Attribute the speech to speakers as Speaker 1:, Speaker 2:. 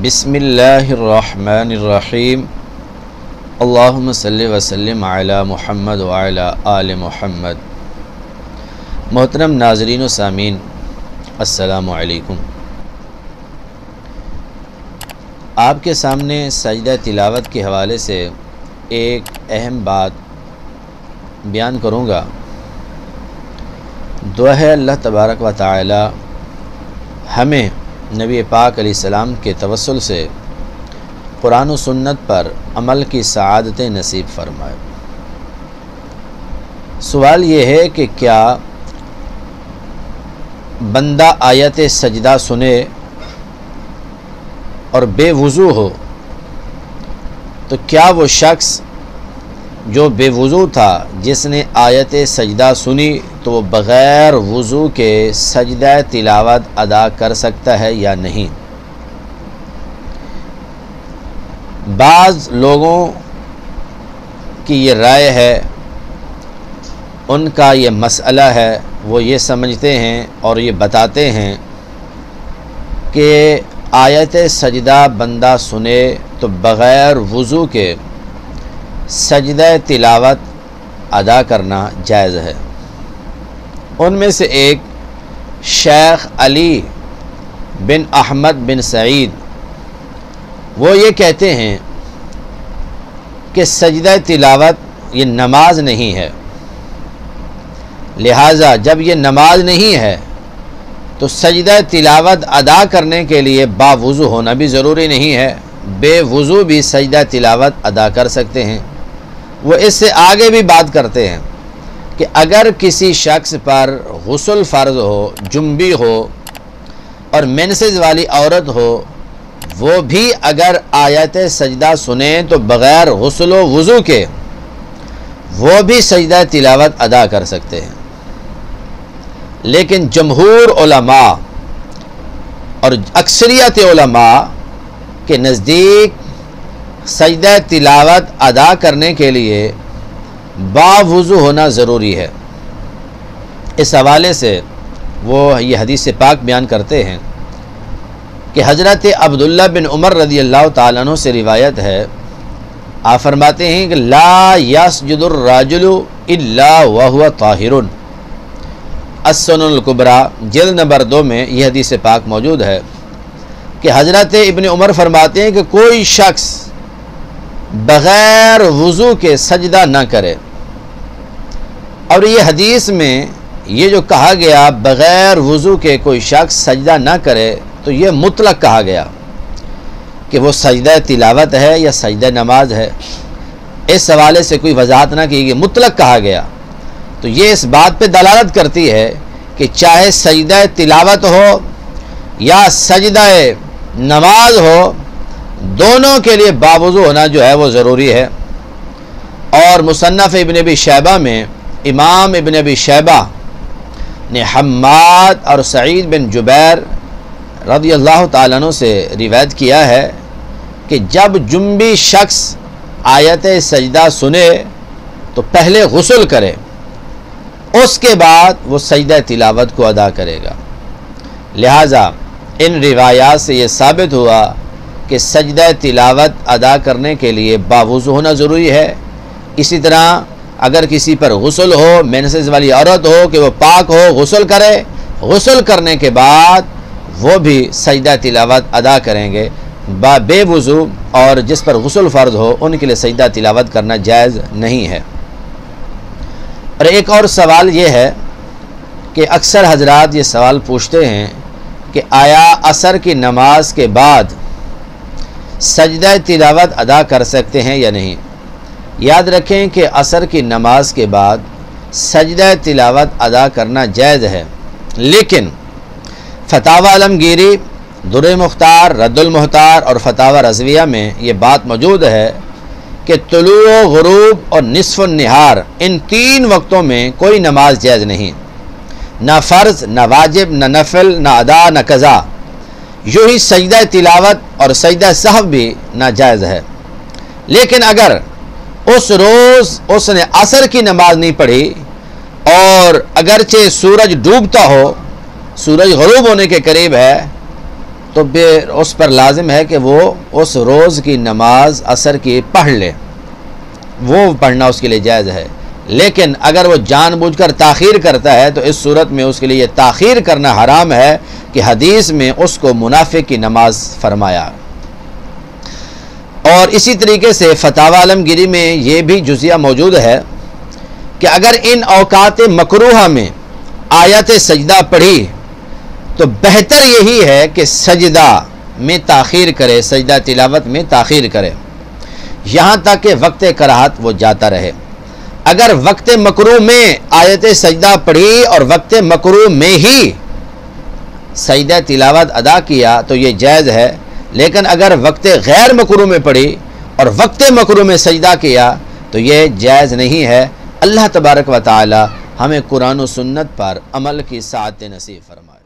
Speaker 1: بسم اللہ الرحمن الرحیم اللہم صلی وسلم علی محمد وعلی آل محمد۔ محترم ناظرین و سامعین، السلام علیکم۔ آپ کے سامنے سجدہ تلاوت کے حوالے سے ایک اہم بات بیان کروں گا۔ دعا ہے اللہ تبارک و تعالی ہمیں نبی پاک علیہ السلام کے توسل سے قرآن و سنت پر عمل کی سعادتیں نصیب فرمائے۔ سوال یہ ہے کہ کیا بندہ آیت سجدہ سنے اور بے وضو ہو تو کیا وہ شخص جو بے وضو تھا جس نے آیت سجدہ سنی تو وہ بغیر وضو کے سجدہ تلاوت ادا کر سکتا ہے یا نہیں؟ بعض لوگوں کی یہ رائے ہے، ان کا یہ مسئلہ ہے، وہ یہ سمجھتے ہیں اور یہ بتاتے ہیں کہ آیت سجدہ بندہ سنے تو بغیر وضو کے سجدہ تلاوت ادا کرنا جائز ہے۔ ان میں سے ایک شیخ علی بن احمد بن سعید وہ یہ کہتے ہیں کہ سجدہ تلاوت یہ نماز نہیں ہے، لہٰذا جب یہ نماز نہیں ہے تو سجدہ تلاوت ادا کرنے کے لیے باوضو ہونا بھی ضروری نہیں ہے، بے وضو بھی سجدہ تلاوت ادا کر سکتے ہیں۔ وہ اس سے آگے بھی بات کرتے ہیں کہ اگر کسی شخص پر غسل فرض ہو، جنبی ہو اور مینسز والی عورت ہو، وہ بھی اگر آیت سجدہ سنیں تو بغیر غسل و وضو کے وہ بھی سجدہ تلاوت ادا کر سکتے ہیں۔ لیکن جمہور علماء اور اکثریت علماء کے نزدیک سجدہ تلاوت ادا کرنے کے لیے باوضو ہونا ضروری ہے۔ اس حوالے سے وہ یہ حدیث پاک بیان کرتے ہیں کہ حضرت عبداللہ بن عمر رضی اللہ تعالیٰ عنہ سے روایت ہے، آپ فرماتے ہیں کہ لا یسجد الرجل الا وهو طاہر۔ السنن الکبریٰ جلد نمبر 2 میں یہ حدیث پاک موجود ہے کہ حضرت ابن عمر فرماتے ہیں کہ کوئی شخص بغیر وضو کے سجدہ نہ کرے، اور یہ حدیث میں یہ جو کہا گیا بغیر وضو کے کوئی شخص سجدہ نہ کرے تو یہ مطلق کہا گیا کہ وہ سجدہ تلاوت ہے یا سجدہ نماز ہے، اس حوالے سے کوئی وضاحت نہ کی گئی، مطلق کہا گیا۔ تو یہ اس بات پہ دلالت کرتی ہے کہ چاہے سجدہ تلاوت ہو یا سجدہ نماز ہو، دونوں کے لیے باوضو ہونا جو ہے وہ ضروری ہے۔ اور مصنف ابن ابی شیبہ میں امام ابن ابی شیبہ نے حماد اور سعید بن جبیر رضی اللہ تعالیٰ عنہ سے روایت کیا ہے کہ جب جنبی شخص آیت سجدہ سنے تو پہلے غسل کرے، اس کے بعد وہ سجدہ تلاوت کو ادا کرے گا۔ لہٰذا ان روایات سے یہ ثابت ہوا کہ سجدہ تلاوت ادا کرنے کے لیے باوضو ہونا ضروری ہے۔ اسی طرح اگر کسی پر غسل ہو، مینسز والی عورت ہو کہ وہ پاک ہو، غسل کرے، غسل کرنے کے بعد وہ بھی سجدہ تلاوت ادا کریں گے بے وضو، اور جس پر غسل فرض ہو ان کے لیے سجدہ تلاوت کرنا جائز نہیں ہے۔ اور ایک اور سوال یہ ہے کہ اکثر حضرات یہ سوال پوچھتے ہیں کہ آیا عصر کی نماز کے بعد سجدہ تلاوت ادا کر سکتے ہیں یا نہیں؟ یاد رکھیں کہ عصر کی نماز کے بعد سجدہ تلاوت ادا کرنا جائز ہے، لیکن فتاوی عالمگیری، در مختار، رد المحتار اور فتاوی رضویہ میں یہ بات موجود ہے کہ طلوع و غروب اور نصف النہار ان 3 وقتوں میں کوئی نماز جائز نہیں، نہ فرض، نہ واجب، نہ نفل، نہ ادا، نہ قضا۔ یوں ہی سجدہ تلاوت اور سجدہ سہو بھی ناجائز ہے۔ لیکن اگر اس روز اس نے عصر کی نماز نہیں پڑھی اور اگرچہ سورج ڈوبتا ہو، سورج غروب ہونے کے قریب ہے، تو اس پر لازم ہے کہ وہ اس روز کی نماز عصر کی پڑھ لے، وہ پڑھنا اس کے لیے جائز ہے۔ لیکن اگر وہ جان بوجھ کر تاخیر کرتا ہے تو اس صورت میں اس کے لیے یہ تاخیر کرنا حرام ہے کہ حدیث میں اس کو منافق کی نماز فرمایا۔ اور اسی طریقے سے فتاوی عالمگیری میں یہ بھی جزیہ موجود ہے کہ اگر ان اوقات مکروہہ میں آیت سجدہ پڑھی تو بہتر یہی ہے کہ سجدہ میں تاخیر کرے، سجدہ تلاوت میں تاخیر کرے، یہاں تک کہ وقت کراہت وہ جاتا رہے۔ اگر وقت مکروہ میں آیت سجدہ پڑھی اور وقت مکروہ میں ہی سجدہ تلاوت ادا کیا تو یہ جائز ہے، لیکن اگر وقت غیر مکروہ میں پڑھی اور وقت مکروہ میں سجدہ کیا تو یہ جائز نہیں ہے۔ اللہ تبارک و تعالی ہمیں قرآن و سنت پر عمل کی سعادت نصیب فرمائے۔